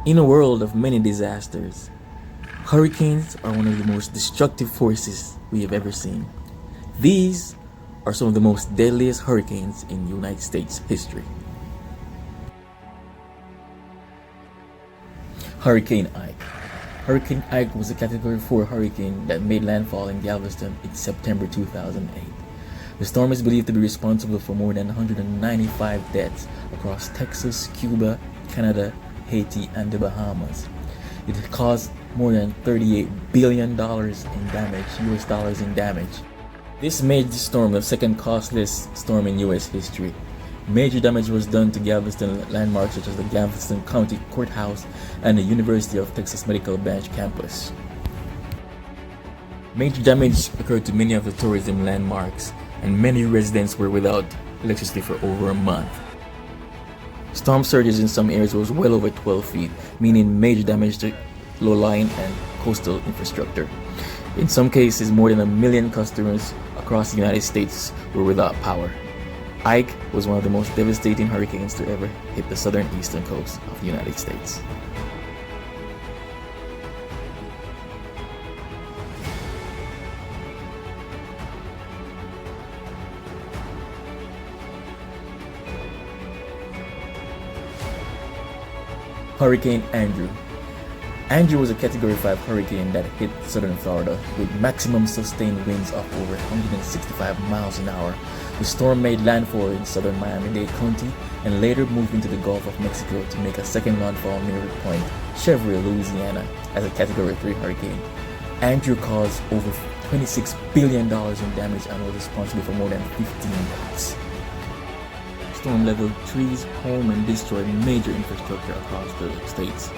In a world of many disasters, hurricanes are one of the most destructive forces we have ever seen. These are some of the most deadliest hurricanes in United States history. Hurricane Ike. Hurricane Ike was a Category 4 hurricane that made landfall in Galveston in September 2008. The storm is believed to be responsible for more than 195 deaths across Texas, Cuba, Canada, Haiti, and the Bahamas. It caused more than $38 billion in damage, US dollars in damage. This made the storm the second costliest storm in US history. Major damage was done to Galveston landmarks such as the Galveston County Courthouse and the University of Texas Medical Branch campus. Major damage occurred to many of the tourism landmarks, and many residents were without electricity for over a month. Storm surges in some areas was well over 12 feet, meaning major damage to low-lying and coastal infrastructure. In some cases, more than 1 million customers across the United States were without power. Ike was one of the most devastating hurricanes to ever hit the southern eastern coast of the United States. Hurricane Andrew. Andrew was a Category 5 hurricane that hit southern Florida with maximum sustained winds of over 165 miles an hour. The storm made landfall in southern Miami-Dade County and later moved into the Gulf of Mexico to make a second landfall near Point Chevrolet, Louisiana, as a Category 3 hurricane. Andrew caused over $26 billion in damage and was responsible for more than 15 deaths. The storm leveled trees, homes, and destroyed major infrastructure across the states.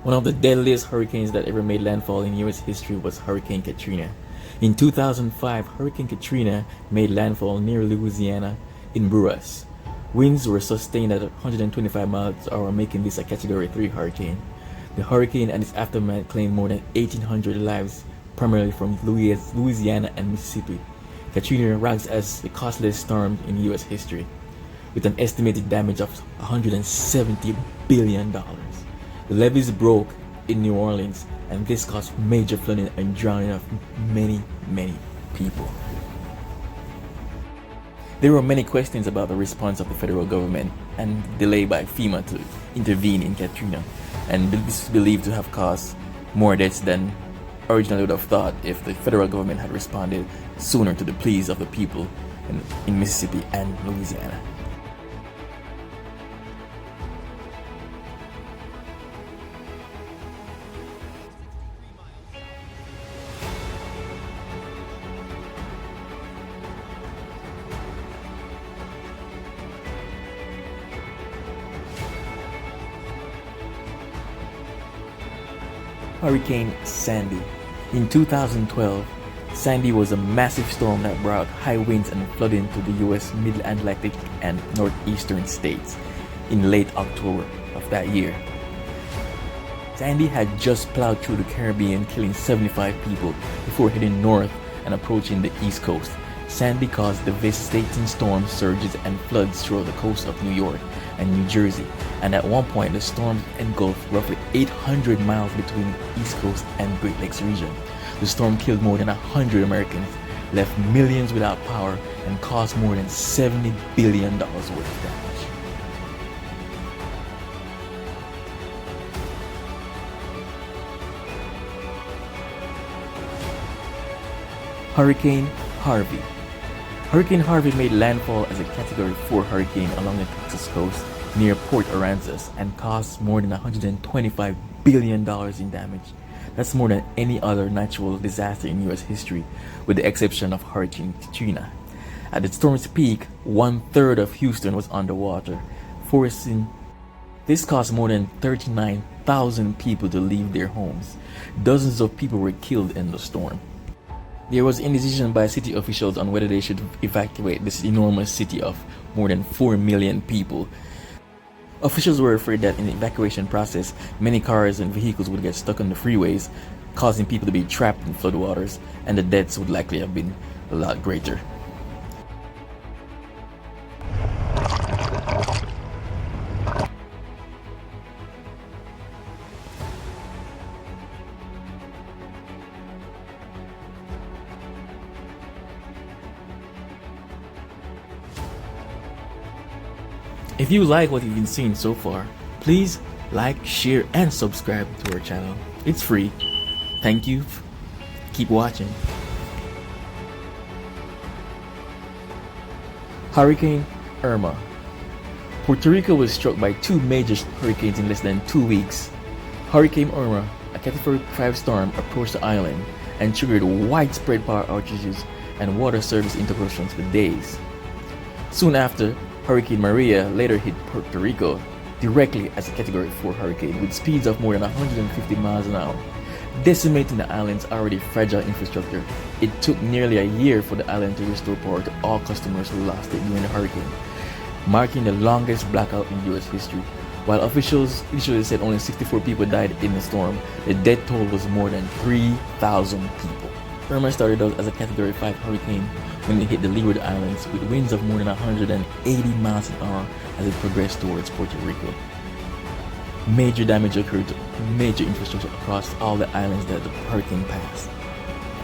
One of the deadliest hurricanes that ever made landfall in US history was Hurricane Katrina. In 2005, Hurricane Katrina made landfall near Louisiana in Buras. Winds were sustained at 125 miles per hour, making this a Category 3 hurricane. The hurricane and its aftermath claimed more than 1,800 lives, primarily from Louisiana and Mississippi. Katrina ranks as the costliest storm in US history, with an estimated damage of $170 billion. The levees broke in New Orleans, and this caused major flooding and drowning of many people. There were many questions about the response of the federal government and delay by FEMA to intervene in Katrina, and this is believed to have caused more deaths than originally would have thought if the federal government had responded sooner to the pleas of the people in Mississippi and Louisiana. Hurricane Sandy. In 2012, Sandy was a massive storm that brought high winds and flooding to the US Mid-Atlantic and northeastern states in late October of that year. Sandy had just plowed through the Caribbean, killing 75 people before heading north and approaching the East Coast. Sandy caused devastating storm surges and floods throughout the coast of New York and New Jersey, and at one point the storm engulfed roughly 800 miles between the East Coast and Great Lakes region. The storm killed more than 100 Americans, left millions without power, and caused more than $70 billion worth of damage. Hurricane Harvey. Hurricane Harvey made landfall as a Category 4 hurricane along the Texas coast near Port Aransas and caused more than $125 billion in damage. That's more than any other natural disaster in US history, with the exception of Hurricane Katrina. At the storm's peak, 1/3 of Houston was underwater, forcing this caused more than 39,000 people to leave their homes. Dozens of people were killed in the storm. There was indecision by city officials on whether they should evacuate this enormous city of more than 4 million people. Officials were afraid that in the evacuation process, many cars and vehicles would get stuck on the freeways, causing people to be trapped in floodwaters, and the deaths would likely have been a lot greater. If you like what you've been seeing so far, please like, share, and subscribe to our channel. It's free. Thank you. Keep watching. Hurricane Irma. Puerto Rico was struck by two major hurricanes in less than 2 weeks. Hurricane Irma, a Category 5 storm, approached the island and triggered widespread power outages and water service interruptions for days. Soon after, Hurricane Maria later hit Puerto Rico directly as a Category 4 hurricane with speeds of more than 150 miles an hour, decimating the island's already fragile infrastructure. It took nearly a year for the island to restore power to all customers who lost it during the hurricane, marking the longest blackout in U.S. history. While officials initially said only 64 people died in the storm, the death toll was more than 3,000 people. Irma started out as a Category 5 hurricane when it hit the Leeward Islands with winds of more than 180 miles an hour as it progressed towards Puerto Rico. Major damage occurred to major infrastructure across all the islands that the hurricane passed,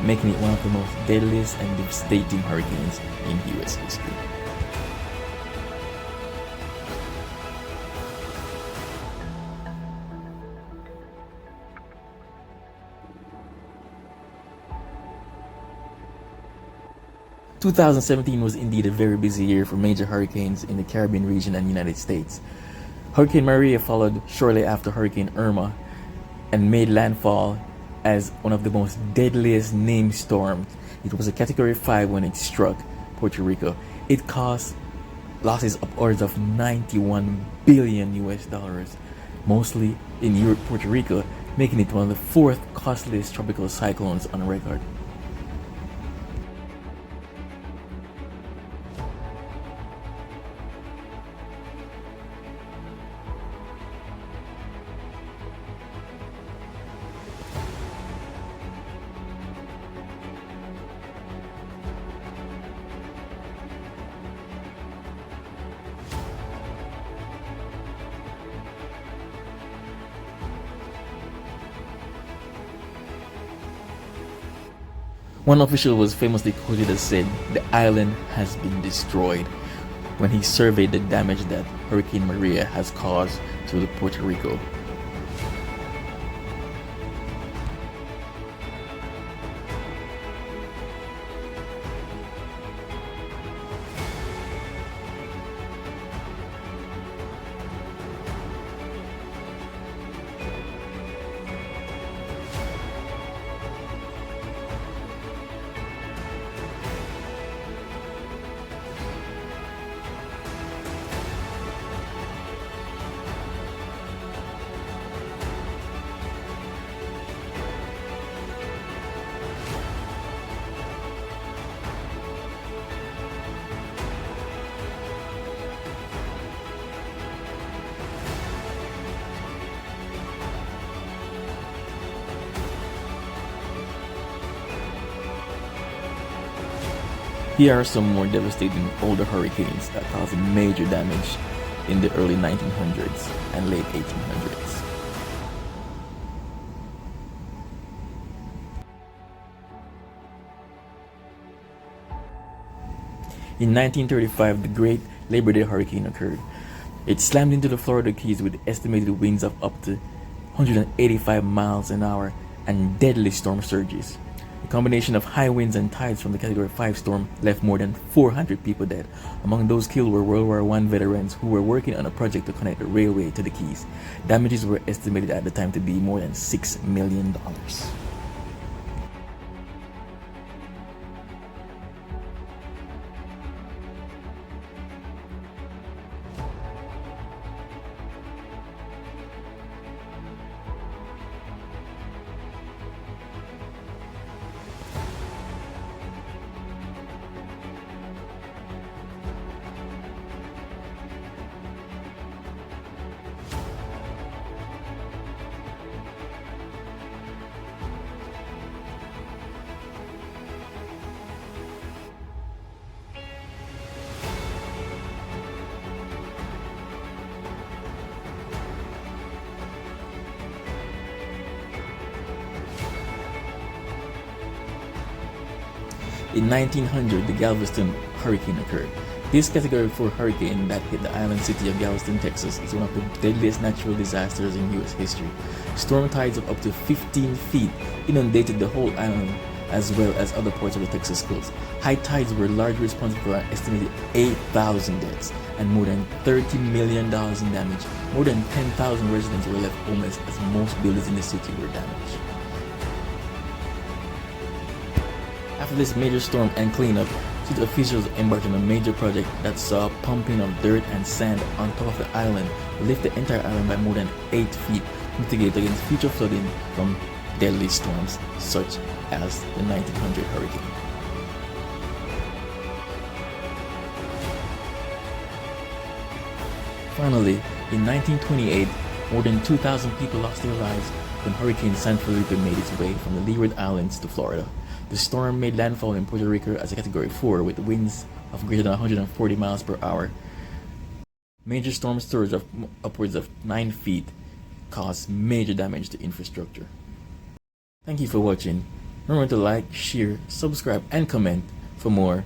making it one of the most deadliest and devastating hurricanes in U.S. history. (2017) was indeed a very busy year for major hurricanes in the Caribbean region and United States. Hurricane Maria followed shortly after Hurricane Irma and made landfall as one of the most deadliest named storms. It was a Category 5 when it struck Puerto Rico. It caused losses upwards of $91 billion US, mostly in Puerto Rico, making it one of the fourth costliest tropical cyclones on record. One official was famously quoted as saying, "The island has been destroyed," when he surveyed the damage that Hurricane Maria has caused to Puerto Rico. Here are some more devastating older hurricanes that caused major damage in the early 1900s and late 1800s. In 1935, the Great Labor Day Hurricane occurred. It slammed into the Florida Keys with estimated winds of up to 185 miles an hour and deadly storm surges. The combination of high winds and tides from the Category 5 storm left more than 400 people dead. Among those killed were World War I veterans who were working on a project to connect the railway to the Keys. Damages were estimated at the time to be more than $6 million. In 1900, the Galveston hurricane occurred. This Category 4 hurricane that hit the island city of Galveston, Texas is one of the deadliest natural disasters in U.S. history. Storm tides of up to 15 feet inundated the whole island as well as other parts of the Texas coast. High tides were largely responsible for an estimated 8,000 deaths and more than $30 million in damage. More than 10,000 residents were left homeless as most buildings in the city were damaged. After this major storm and cleanup, city officials embarked on a major project that saw pumping of dirt and sand on top of the island to lift the entire island by more than 8 feet, mitigate against future flooding from deadly storms such as the 1900 hurricane. Finally, in 1928, more than 2,000 people lost their lives when Hurricane San Felipe made its way from the Leeward Islands to Florida. The storm made landfall in Puerto Rico as a Category 4 with winds of greater than 140 miles per hour. Major storm surge of upwards of 9 feet caused major damage to infrastructure. Thank you for watching. Remember to like, share, subscribe, and comment for more